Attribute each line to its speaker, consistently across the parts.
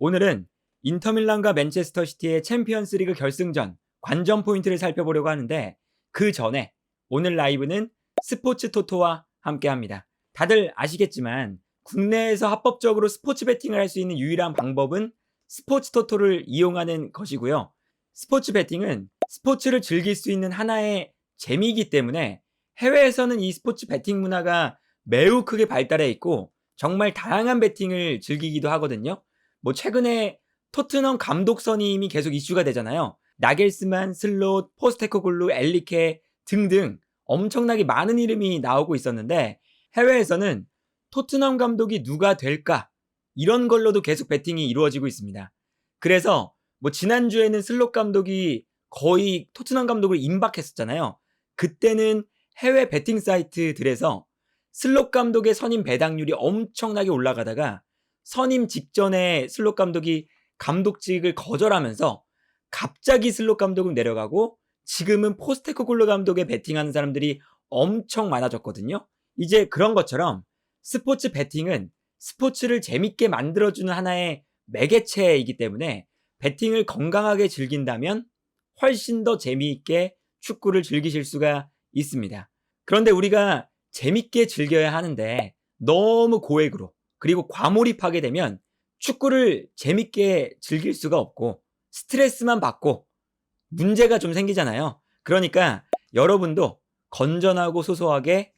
Speaker 1: 오늘은 인터밀란과 맨체스터 시티의 챔피언스 리그 결승전 관전 포인트를 살펴보려고 하는데 그 전에 오늘 라이브는 스포츠 토토와 함께 합니다. 다들 아시겠지만 국내에서 합법적으로 스포츠 베팅을 할 수 있는 유일한 방법은 스포츠 토토를 이용하는 것이고요. 스포츠 베팅은 스포츠를 즐길 수 있는 하나의 재미이기 때문에 해외에서는 이 스포츠 베팅 문화가 매우 크게 발달해 있고 정말 다양한 베팅을 즐기기도 하거든요. 뭐 최근에 토트넘 감독 선임이 계속 이슈가 되잖아요. 나겔스만, 슬롯, 포스테코글루, 엘리케 등등 엄청나게 많은 이름이 나오고 있었는데 해외에서는 토트넘 감독이 누가 될까? 이런 걸로도 계속 베팅이 이루어지고 있습니다. 그래서 뭐 지난주에는 슬롯 감독이 거의 토트넘 감독을 임박했었잖아요. 그때는 해외 베팅 사이트들에서 슬롯 감독의 선임 배당률이 엄청나게 올라가다가 선임 직전에 슬롯 감독이 감독직을 거절하면서 갑자기 슬롯 감독은 내려가고 지금은 포스테코글루 감독에 베팅하는 사람들이 엄청 많아졌거든요. 이제 그런 것처럼 스포츠 베팅은 스포츠를 재밌게 만들어주는 하나의 매개체이기 때문에 베팅을 건강하게 즐긴다면 훨씬 더 재미있게 축구를 즐기실 수가 있습니다. 그런데 우리가 재밌게 즐겨야 하는데 너무 고액으로 그리고 과몰입하게 되면 축구를 재밌게 즐길 수가 없고 스트레스만 받고 문제가 좀 생기잖아요. 그러니까 여러분도 건전하고 소소하게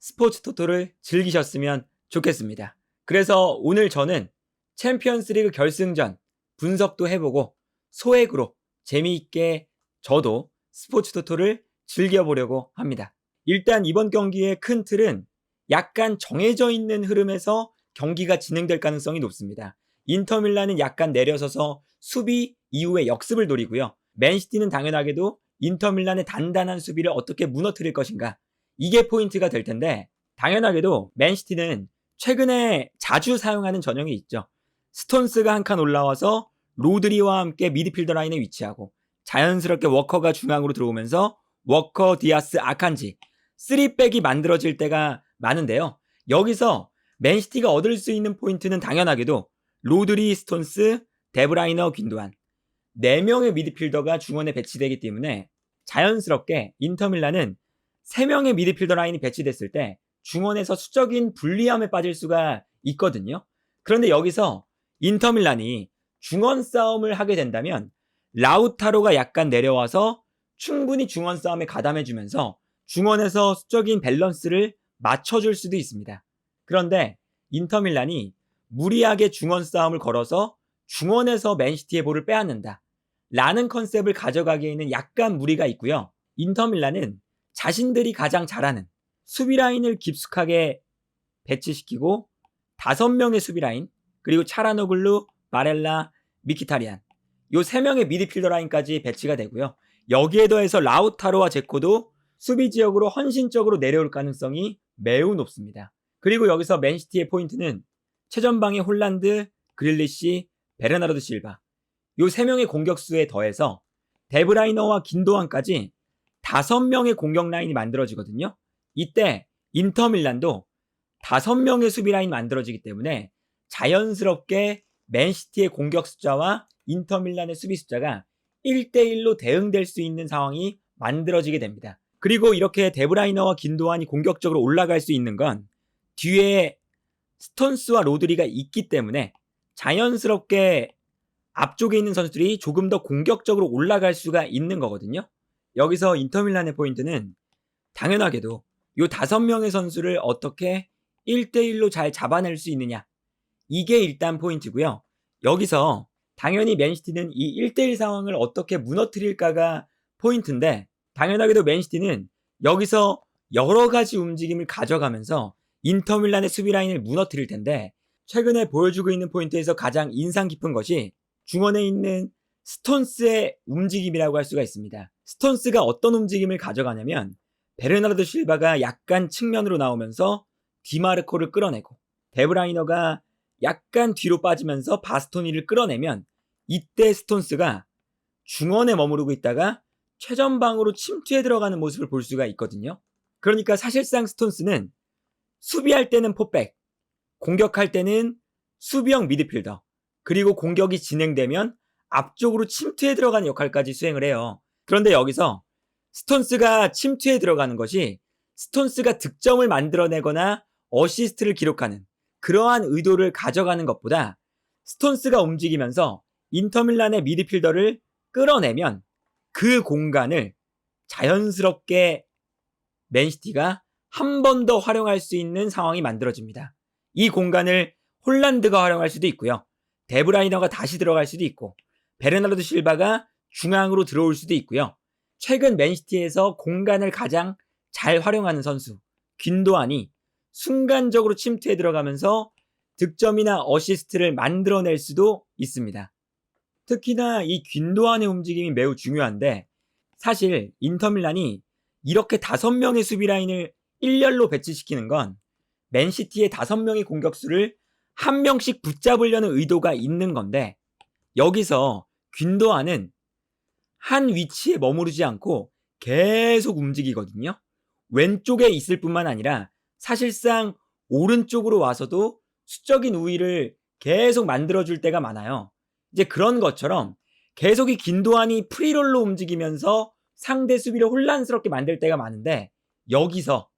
Speaker 1: 스포츠 토토를 즐기셨으면 좋겠습니다. 그래서 오늘 저는 챔피언스 리그 결승전 분석도 해보고 소액으로 재미있게 저도 스포츠 토토를 즐겨보려고 합니다. 일단 이번 경기의 큰 틀은 약간 정해져 있는 흐름에서 경기가 진행될 가능성이 높습니다. 인터밀란은 약간 내려서서 수비 이후에 역습을 노리고요. 맨시티는 당연하게도 인터밀란의 단단한 수비를 어떻게 무너뜨릴 것인가, 이게 포인트가 될 텐데 당연하게도 맨시티는 최근에 자주 사용하는 전형이 있죠. 스톤스가 한 칸 올라와서 로드리와 함께 미드필더 라인에 위치하고 자연스럽게 워커가 중앙으로 들어오면서 워커, 디아스, 아칸지 3백이 만들어질 때가 많은데요. 여기서 맨시티가 얻을 수 있는 포인트는 당연하게도 로드리, 스톤스, 데브라이너, 귄도안 4명의 미드필더가 중원에 배치되기 때문에 자연스럽게 인터밀란은 3명의 미드필더 라인이 배치됐을 때 중원에서 수적인 불리함에 빠질 수가 있거든요. 그런데 여기서 인터밀란이 중원 싸움을 하게 된다면 라우타로가 약간 내려와서 충분히 중원 싸움에 가담해주면서 중원에서 수적인 밸런스를 맞춰줄 수도 있습니다. 그런데 인터밀란이 무리하게 중원 싸움을 걸어서 중원에서 맨시티의 볼을 빼앗는다 라는 컨셉을 가져가기에는 약간 무리가 있고요. 인터밀란은 자신들이 가장 잘하는 수비라인을 깊숙하게 배치시키고 5명의 수비라인, 그리고 차라노글루, 바렐라, 미키타리안 요 3명의 미드필더 라인까지 배치가 되고요. 여기에 더해서 라우타로와 제코도 수비 지역으로 헌신적으로 내려올 가능성이 매우 높습니다. 그리고 여기서 맨시티의 포인트는 최전방의 홀란드, 그릴리시, 베르나르도 실바 요 3명의 공격수에 더해서 데브라이너와 긴도안까지 5명의 공격 라인이 만들어지거든요. 이때 인터밀란도 5명의 수비 라인이 만들어지기 때문에 자연스럽게 맨시티의 공격 숫자와 인터밀란의 수비 숫자가 1대1로 대응될 수 있는 상황이 만들어지게 됩니다. 그리고 이렇게 데브라이너와 긴도안이 공격적으로 올라갈 수 있는 건 뒤에 스톤스와 로드리가 있기 때문에 자연스럽게 앞쪽에 있는 선수들이 조금 더 공격적으로 올라갈 수가 있는 거거든요. 여기서 인터밀란의 포인트는 당연하게도 이 5명의 선수를 어떻게 1대1로 잘 잡아낼 수 있느냐, 이게 일단 포인트고요. 여기서 당연히 맨시티는 이 1대1 상황을 어떻게 무너뜨릴까가 포인트인데 당연하게도 맨시티는 여기서 여러 가지 움직임을 가져가면서 인터밀란의 수비 라인을 무너뜨릴 텐데 최근에 보여주고 있는 포인트에서 가장 인상 깊은 것이 중원에 있는 스톤스의 움직임이라고 할 수가 있습니다. 스톤스가 어떤 움직임을 가져가냐면 베르나르도 실바가 약간 측면으로 나오면서 디마르코를 끌어내고 데브라이너가 약간 뒤로 빠지면서 바스토니를 끌어내면 이때 스톤스가 중원에 머무르고 있다가 최전방으로 침투해 들어가는 모습을 볼 수가 있거든요. 그러니까 사실상 스톤스는 수비할 때는 포백, 공격할 때는 수비형 미드필더, 그리고 공격이 진행되면 앞쪽으로 침투해 들어가는 역할까지 수행을 해요. 그런데 여기서 스톤스가 침투해 들어가는 것이 스톤스가 득점을 만들어내거나 어시스트를 기록하는 그러한 의도를 가져가는 것보다 스톤스가 움직이면서 인터밀란의 미드필더를 끌어내면 그 공간을 자연스럽게 맨시티가 한 번 더 활용할 수 있는 상황이 만들어집니다. 이 공간을 홀란드가 활용할 수도 있고요. 데브라이너가 다시 들어갈 수도 있고 베르나르도 실바가 중앙으로 들어올 수도 있고요. 최근 맨시티에서 공간을 가장 잘 활용하는 선수 균도안이 순간적으로 침투해 들어가면서 득점이나 어시스트를 만들어낼 수도 있습니다. 특히나 이 균도안의 움직임이 매우 중요한데 사실 인터밀란이 이렇게 5명의 수비 라인을 일렬로 배치시키는 건 맨시티의 5명의 공격수를 한 명씩 붙잡으려는 의도가 있는 건데 여기서 균도안은 한 위치에 머무르지 않고 계속 움직이거든요. 왼쪽에 있을 뿐만 아니라 사실상 오른쪽으로 와서도 수적인 우위를 계속 만들어줄 때가 많아요. 이제 그런 것처럼 계속 이 균도안이 프리롤로 움직이면서 상대 수비를 혼란스럽게 만들 때가 많은데 여기서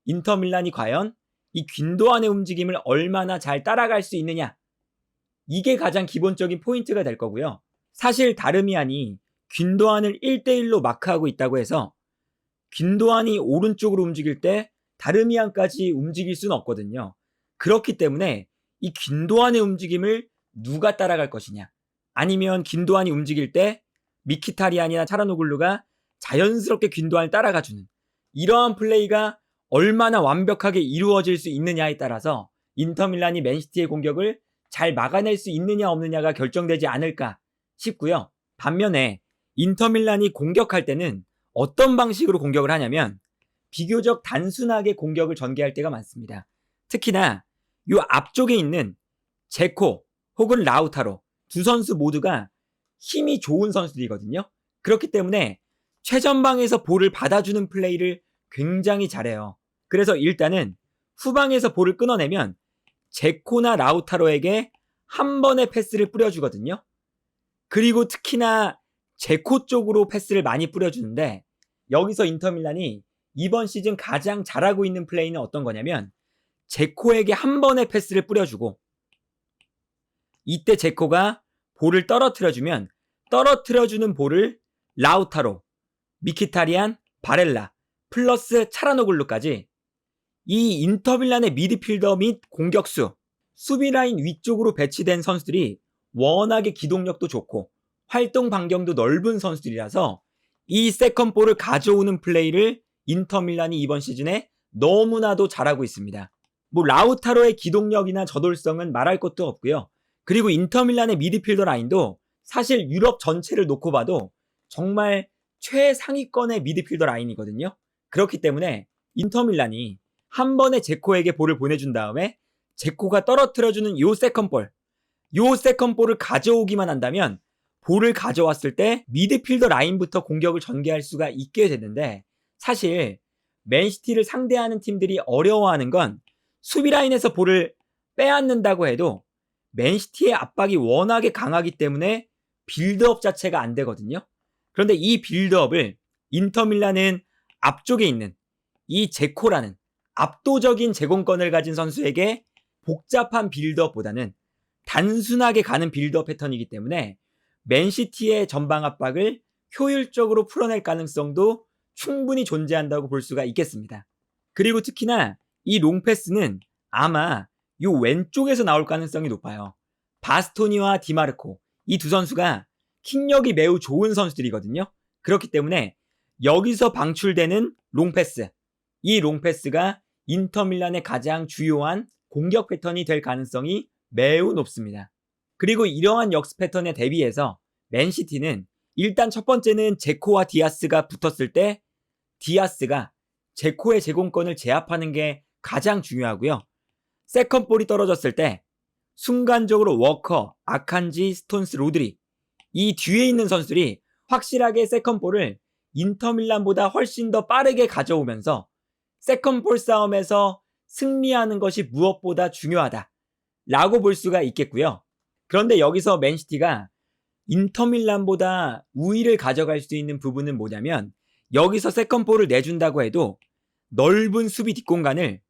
Speaker 1: 인터밀란이 과연 이 균도안의 움직임을 얼마나 잘 따라갈 수 있느냐, 이게 가장 기본적인 포인트가 될 거고요. 사실 다르미안이 균도안을 1대1로 마크하고 있다고 해서 균도안이 오른쪽으로 움직일 때 다르미안까지 움직일 수는 없거든요. 그렇기 때문에 이 균도안의 움직임을 누가 따라갈 것이냐, 아니면 균도안이 움직일 때 미키타리안이나 차라노글루가 자연스럽게 균도안을 따라가주는 이러한 플레이가 얼마나 완벽하게 이루어질 수 있느냐에 따라서 인터밀란이 맨시티의 공격을 잘 막아낼 수 있느냐 없느냐가 결정되지 않을까 싶고요. 반면에 인터밀란이 공격할 때는 어떤 방식으로 공격을 하냐면 비교적 단순하게 공격을 전개할 때가 많습니다. 특히나 이 앞쪽에 있는 제코 혹은 라우타로 두 선수 모두가 힘이 좋은 선수들이거든요. 그렇기 때문에 최전방에서 볼을 받아주는 플레이를 굉장히 잘해요. 그래서 일단은 후방에서 볼을 끊어내면 제코나 라우타로에게 한 번의 패스를 뿌려주거든요. 그리고 특히나 제코 쪽으로 패스를 많이 뿌려주는데 여기서 인터밀란이 이번 시즌 가장 잘하고 있는 플레이는 어떤 거냐면 제코에게 한 번의 패스를 뿌려주고 이때 제코가 볼을 떨어뜨려주면 떨어뜨려주는 볼을 라우타로, 미키타리안, 바렐라, 플러스 차라노글루까지 이 인터밀란의 미드필더 및 공격수, 수비라인 위쪽으로 배치된 선수들이 워낙에 기동력도 좋고 활동 반경도 넓은 선수들이라서 이 세컨볼을 가져오는 플레이를 인터밀란이 이번 시즌에 너무나도 잘하고 있습니다. 라우타로의 기동력이나 저돌성은 말할 것도 없고요. 그리고 인터밀란의 미드필더 라인도 사실 유럽 전체를 놓고 봐도 정말 최상위권의 미드필더 라인이거든요. 그렇기 때문에 인터밀란이 한 번에 제코에게 볼을 보내준 다음에 제코가 떨어뜨려주는 요 세컨볼을 가져오기만 한다면 볼을 가져왔을 때 미드필더 라인부터 공격을 전개할 수가 있게 되는데 사실 맨시티를 상대하는 팀들이 어려워하는 건 수비 라인에서 볼을 빼앗는다고 해도 맨시티의 압박이 워낙에 강하기 때문에 빌드업 자체가 안 되거든요. 그런데 이 빌드업을 인터밀란은 앞쪽에 있는 이 제코라는 압도적인 제공권을 가진 선수에게 복잡한 빌드업보다는 단순하게 가는 빌드업 패턴이기 때문에 맨시티의 전방 압박을 효율적으로 풀어낼 가능성도 충분히 존재한다고 볼 수가 있겠습니다. 그리고 특히나 이 롱패스는 아마 이 왼쪽에서 나올 가능성이 높아요. 바스토니와 디마르코, 이 두 선수가 킥력이 매우 좋은 선수들이거든요. 그렇기 때문에 여기서 방출되는 롱패스, 이 롱패스가 인터밀란의 가장 주요한 공격 패턴이 될 가능성이 매우 높습니다. 그리고 이러한 역습 패턴에 대비해서 맨시티는 일단 첫 번째는 제코와 디아스가 붙었을 때 디아스가 제코의 제공권을 제압하는 게 가장 중요하고요. 세컨볼이 떨어졌을 때 순간적으로 워커, 아칸지, 스톤스, 로드리, 이 뒤에 있는 선수들이 확실하게 세컨볼을 인터밀란보다 훨씬 더 빠르게 가져오면서 세컨볼 싸움에서 승리하는 것이 무엇보다 중요하다 라고 볼 수가 있겠고요. 그런데 여기서 맨시티가 인터밀란보다 우위를 가져갈 수 있는 부분은 뭐냐면 여기서 세컨볼을 내준다고 해도 넓은 수비 뒷공간을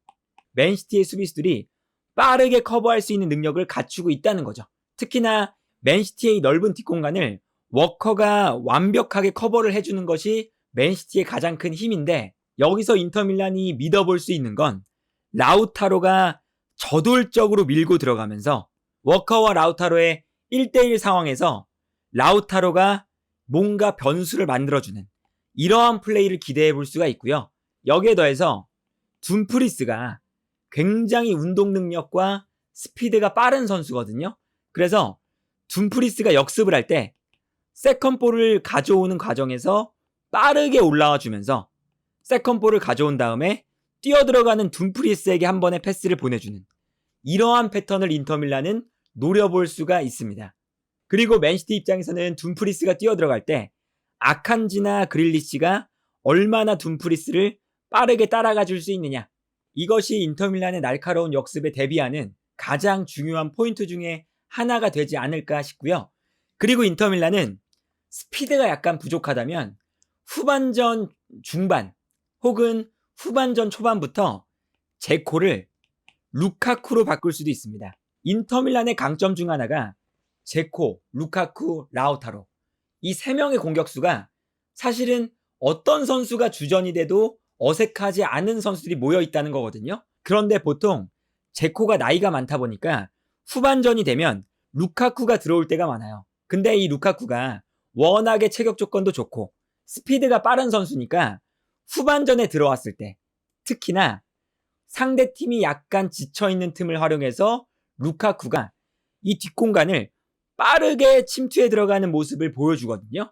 Speaker 1: 맨시티의 수비수들이 빠르게 커버할 수 있는 능력을 갖추고 있다는 거죠. 특히나 맨시티의 넓은 뒷공간을 워커가 완벽하게 커버를 해주는 것이 맨시티의 가장 큰 힘인데 여기서 인터밀란이 믿어볼 수 있는 건 라우타로가 저돌적으로 밀고 들어가면서 워커와 라우타로의 1대1 상황에서 라우타로가 뭔가 변수를 만들어주는 이러한 플레이를 기대해 볼 수가 있고요. 여기에 더해서 둠프리스가 굉장히 운동 능력과 스피드가 빠른 선수거든요. 그래서 둠프리스가 역습을 할 때 세컨볼을 가져오는 과정에서 빠르게 올라와 주면서 세컨볼을 가져온 다음에 뛰어들어가는 둠프리스에게 한 번의 패스를 보내주는 이러한 패턴을 인터밀란은 노려볼 수가 있습니다. 그리고 맨시티 입장에서는 둠프리스가 뛰어들어갈 때 아칸지나 그릴리시가 얼마나 둠프리스를 빠르게 따라가 줄 수 있느냐, 이것이 인터밀란의 날카로운 역습에 대비하는 가장 중요한 포인트 중에 하나가 되지 않을까 싶고요. 그리고 인터밀란은 스피드가 약간 부족하다면 후반전 중반 혹은 후반전 초반부터 제코를 루카쿠로 바꿀 수도 있습니다. 인터밀란의 강점 중 하나가 제코, 루카쿠, 라우타로 이 3명의 공격수가 사실은 어떤 선수가 주전이 돼도 어색하지 않은 선수들이 모여 있다는 거거든요. 그런데 보통 제코가 나이가 많다 보니까 후반전이 되면 루카쿠가 들어올 때가 많아요. 근데 이 루카쿠가 워낙에 체격 조건도 좋고 스피드가 빠른 선수니까 후반전에 들어왔을 때 특히나 상대팀이 약간 지쳐있는 틈을 활용해서 루카쿠가 이 뒷공간을 빠르게 침투해 들어가는 모습을 보여주거든요.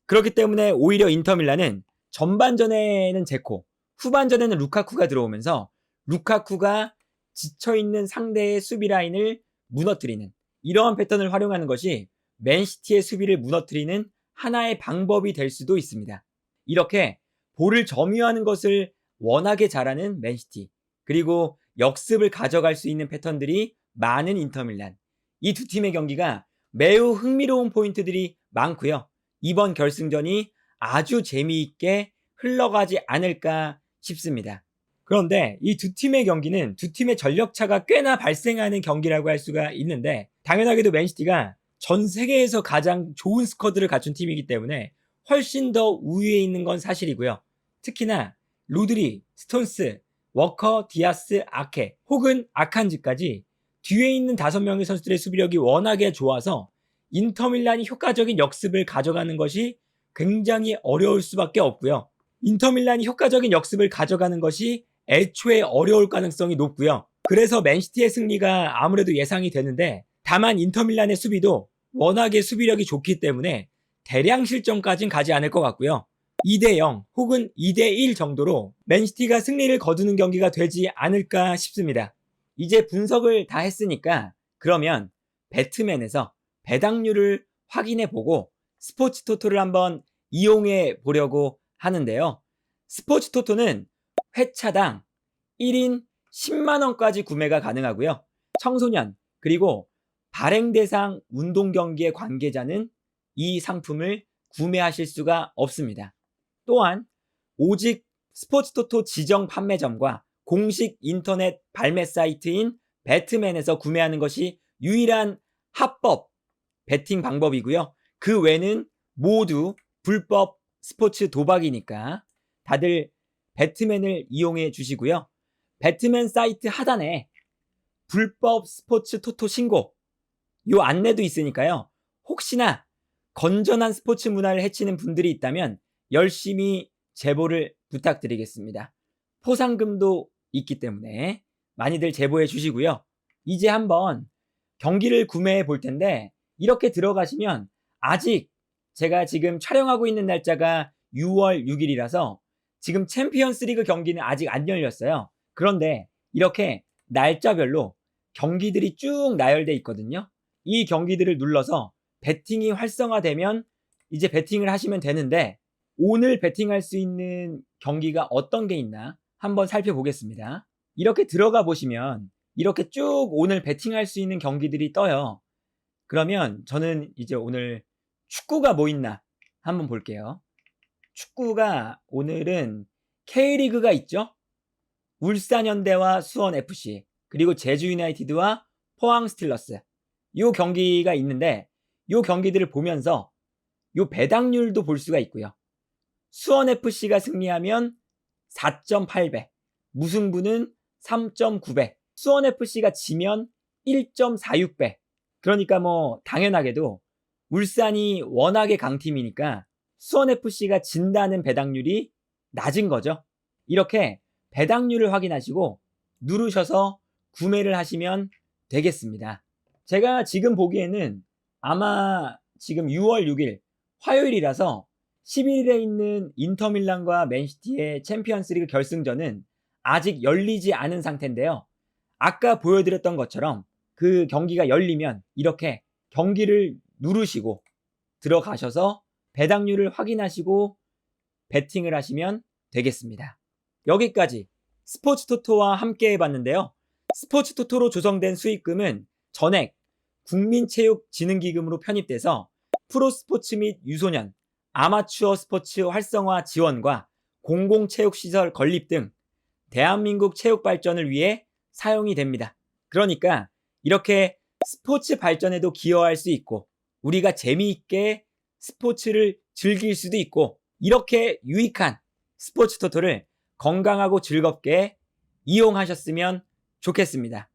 Speaker 1: 그렇기 때문에 오히려 인터밀란은 전반전에는 제코, 후반전에는 루카쿠가 들어오면서 루카쿠가 지쳐있는 상대의 수비 라인을 무너뜨리는 이러한 패턴을 활용하는 것이 맨시티의 수비를 무너뜨리는 하나의 방법이 될 수도 있습니다. 이렇게 볼을 점유하는 것을 워낙에 잘하는 맨시티, 그리고 역습을 가져갈 수 있는 패턴들이 많은 인터밀란, 이 두 팀의 경기가 매우 흥미로운 포인트들이 많고요. 이번 결승전이 아주 재미있게 흘러가지 않을까 싶습니다. 그런데 이 두 팀의 경기는 두 팀의 전력차가 꽤나 발생하는 경기라고 할 수가 있는데 당연하게도 맨시티가 전 세계에서 가장 좋은 스쿼드를 갖춘 팀이기 때문에 훨씬 더 우위에 있는 건 사실이고요. 특히나 로드리, 스톤스, 워커, 디아스, 아케 혹은 아칸지까지 뒤에 있는 5명의 선수들의 수비력이 워낙에 좋아서 인터밀란이 효과적인 역습을 가져가는 것이 굉장히 어려울 수밖에 없고요. 인터밀란이 효과적인 역습을 가져가는 것이 애초에 어려울 가능성이 높고요. 그래서 맨시티의 승리가 아무래도 예상이 되는데 다만 인터밀란의 수비도 워낙에 수비력이 좋기 때문에 대량 실점까지는 가지 않을 것 같고요. 2대0 혹은 2대1 정도로 맨시티가 승리를 거두는 경기가 되지 않을까 싶습니다. 이제 분석을 다 했으니까 그러면 배트맨에서 배당률을 확인해 보고 스포츠 토토를 한번 이용해 보려고 하는데요. 스포츠 토토는 회차당 1인 10만원까지 구매가 가능하고요. 청소년 그리고 발행 대상 운동 경기의 관계자는 이 상품을 구매하실 수가 없습니다. 또한 오직 스포츠 토토 지정 판매점과 공식 인터넷 발매 사이트인 배트맨에서 구매하는 것이 유일한 합법 베팅 방법이고요. 그 외는 모두 불법 스포츠 도박이니까 다들 배트맨을 이용해 주시고요. 배트맨 사이트 하단에 불법 스포츠 토토 신고 요 안내도 있으니까요. 혹시나 건전한 스포츠 문화를 해치는 분들이 있다면 열심히 제보를 부탁드리겠습니다. 포상금도 있기 때문에 많이들 제보해 주시고요. 이제 한번 경기를 구매해 볼 텐데 이렇게 들어가시면 아직 제가 지금 촬영하고 있는 날짜가 6월 6일이라서 지금 챔피언스 리그 경기는 아직 안 열렸어요. 그런데 이렇게 날짜별로 경기들이 쭉 나열돼 있거든요. 이 경기들을 눌러서 배팅이 활성화되면 이제 배팅을 하시면 되는데 오늘 배팅할 수 있는 경기가 어떤 게 있나 한번 살펴보겠습니다. 이렇게 들어가 보시면 이렇게 쭉 오늘 배팅할 수 있는 경기들이 떠요. 그러면 저는 이제 오늘 축구가 뭐 있나 한번 볼게요. 축구가 오늘은 K리그가 있죠. 울산현대와 수원FC 그리고 제주유나이티드와 포항스틸러스 요 경기가 있는데 요 경기들을 보면서 요 배당률도 볼 수가 있고요. 수원FC가 승리하면 4.8배, 무승부는 3.9배, 수원FC가 지면 1.46배. 그러니까 뭐 당연하게도 울산이 워낙에 강팀이니까 수원FC가 진다는 배당률이 낮은 거죠. 이렇게 배당률을 확인하시고 누르셔서 구매를 하시면 되겠습니다. 제가 지금 보기에는 아마 지금 6월 6일 화요일이라서 11일에 있는 인터밀란과 맨시티의 챔피언스리그 결승전은 아직 열리지 않은 상태인데요. 아까 보여드렸던 것처럼 그 경기가 열리면 이렇게 경기를 누르시고 들어가셔서 배당률을 확인하시고 베팅을 하시면 되겠습니다. 여기까지 스포츠토토와 함께 해봤는데요. 스포츠토토로 조성된 수익금은 전액 국민체육진흥기금으로 편입돼서 프로스포츠 및 유소년, 아마추어 스포츠 활성화 지원과 공공체육시설 건립 등 대한민국 체육 발전을 위해 사용이 됩니다. 그러니까 이렇게 스포츠 발전에도 기여할 수 있고 우리가 재미있게 스포츠를 즐길 수도 있고 이렇게 유익한 스포츠 토토를 건강하고 즐겁게 이용하셨으면 좋겠습니다.